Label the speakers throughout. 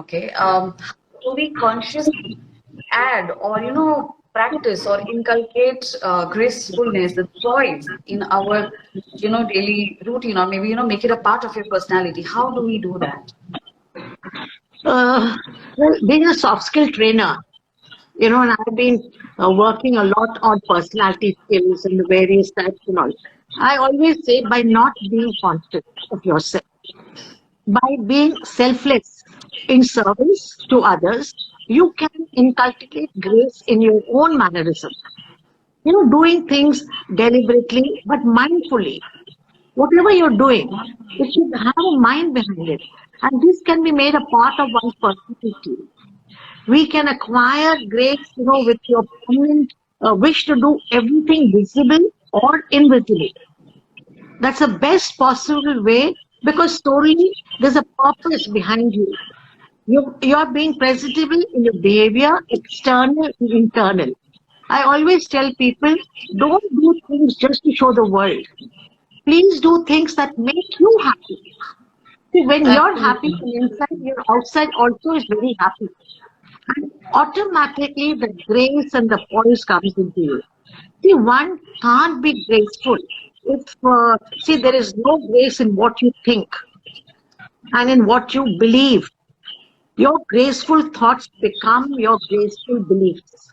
Speaker 1: Okay. Do we consciously add or practice or inculcate gracefulness, the choice in our daily routine, or maybe make it a part of your personality? How do we do that?
Speaker 2: Well, being a soft skill trainer, and I've been working a lot on personality skills and the various types and all. I always say by not being conscious of yourself, by being selfless in service to others, you can inculcate grace in your own mannerism. Doing things deliberately but mindfully. Whatever you're doing, it should have a mind behind it. And this can be made a part of one's personality. We can acquire grace, with your permanent wish to do everything visible or invisible. That's the best possible way because solely there's a purpose behind you. You're being presentable in your behavior, external and internal. I always tell people, don't do things just to show the world. Please do things that make you happy. See, when you're happy
Speaker 1: Absolutely.
Speaker 2: from inside, your outside also is very happy. And automatically the grace and the poise comes into you. See, one can't be graceful if, see, there is no grace in what you think and in what you believe. Your graceful thoughts become your graceful beliefs.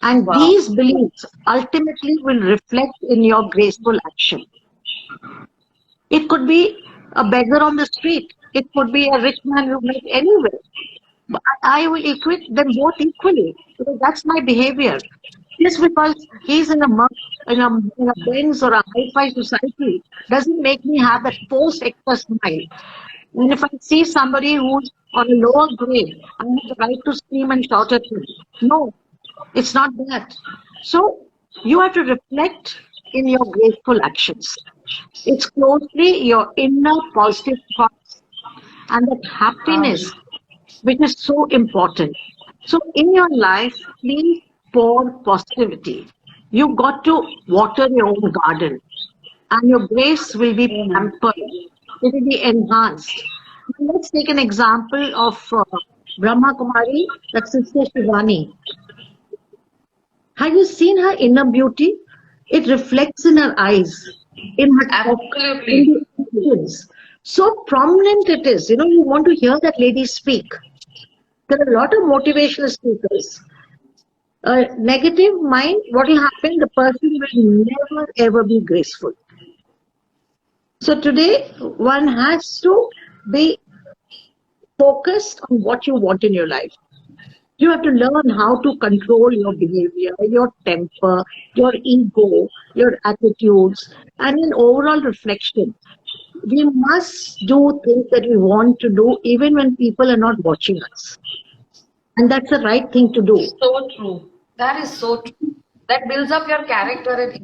Speaker 2: And
Speaker 1: Wow.
Speaker 2: these beliefs ultimately will reflect in your graceful action. It could be a beggar on the street. It could be a rich man you meet anywhere. But I will equate them both equally because that's my behavior. Just because he's in a Benz or a hi-fi society doesn't make me have that forced extra smile. And if I see somebody who's on a lower grade, I have the right to scream and shout at him. No, it's not that. So you have to reflect in your grateful actions. It's closely your inner positive thoughts and that happiness which is so important. So in your life, please pour positivity. You got to water your own garden and your grace will be
Speaker 1: Mm.
Speaker 2: pampered. It will be enhanced. Let's take an example of Brahma Kumari, that sister Shivani. Have you seen her inner beauty? It reflects in her eyes, in her talk, in
Speaker 1: Absolutely.
Speaker 2: the actions. So prominent it is. You want to hear that lady speak. There are a lot of motivational speakers. A negative mind, what will happen? The person will never ever be graceful. So today, one has to be focused on what you want in your life. You have to learn how to control your behavior, your temper, your ego, your attitudes, and in overall reflection. We must do things that we want to do even when people are not watching us. And that's the right thing to do.
Speaker 1: So true. That is so true. That builds up your character and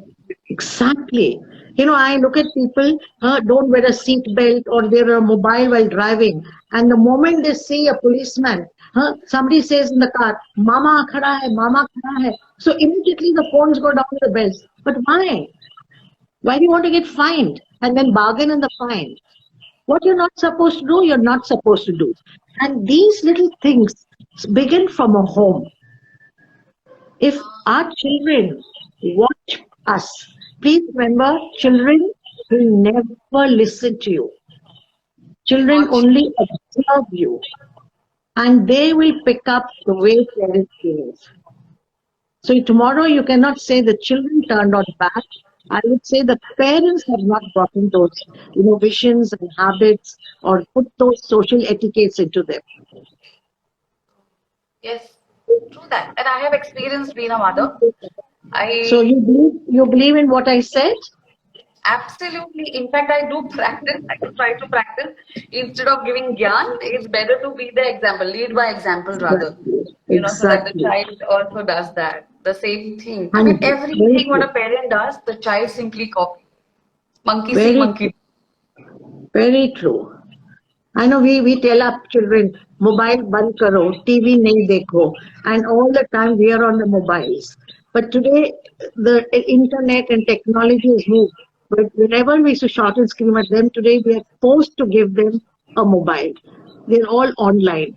Speaker 2: Exactly. I look at people don't wear a seat belt or they're a mobile while driving. And the moment they see a policeman, somebody says in the car, Mama khada hai, Mama khada hai. So immediately the phones go down to the bells. But why? Why do you want to get fined and then bargain in the fine? What you're not supposed to do, you're not supposed to do. And these little things begin from a home. If our children watch us, please remember children will never listen to you. Children
Speaker 1: watch.
Speaker 2: only observe you and they will pick up the way parents behave. So tomorrow you cannot say the children turned out bad. I would say the parents have not brought in those visions and habits or put those social etiquettes into them.
Speaker 1: Yes, true that. And I have experienced being a mother.
Speaker 2: So
Speaker 1: I
Speaker 2: you believe in what I said?
Speaker 1: absolutely, in fact, I do practice. I do try to practice. Instead of giving gyan, it's better to be the example, lead by example rather.
Speaker 2: Exactly.
Speaker 1: So that the
Speaker 2: Exactly.
Speaker 1: child also does that. The same thing. I mean,
Speaker 2: And very
Speaker 1: everything what
Speaker 2: true.
Speaker 1: a parent does, the child simply copy. Monkey see,
Speaker 2: Very true.
Speaker 1: monkey.
Speaker 2: Very true. I know we tell our children, mobile band karo, TV nahi dekho, and all the time we are on the mobiles. But today the internet and technology has moved. But whenever we used to shout and scream at them, today we are forced to give them a mobile. They're all online.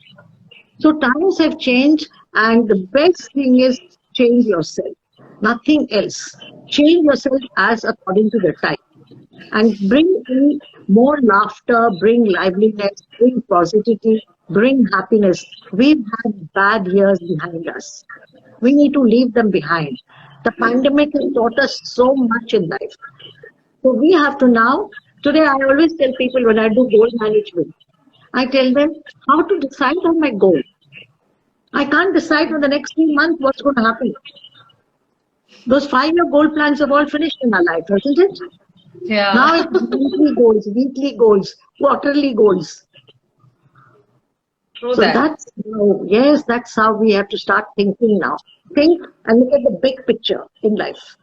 Speaker 2: So times have changed, and the best thing is change yourself. Nothing else. Change yourself as according to the time, and bring in more laughter, bring liveliness, bring positivity, bring happiness. We've had bad years behind us. We need to leave them behind. The pandemic has taught us so much in life. So we have to now, today I always tell people when I do goal management, I tell them how to decide on my goal. I can't decide in the next 3 months what's going to happen. Those 5 year goal plans have all finished in our life, hasn't it? Now
Speaker 1: Yeah.
Speaker 2: it's monthly goals, weekly goals, quarterly goals.
Speaker 1: True
Speaker 2: So
Speaker 1: that.
Speaker 2: that's how, yes, that's how we have to start thinking now. Think and look at the big picture in life.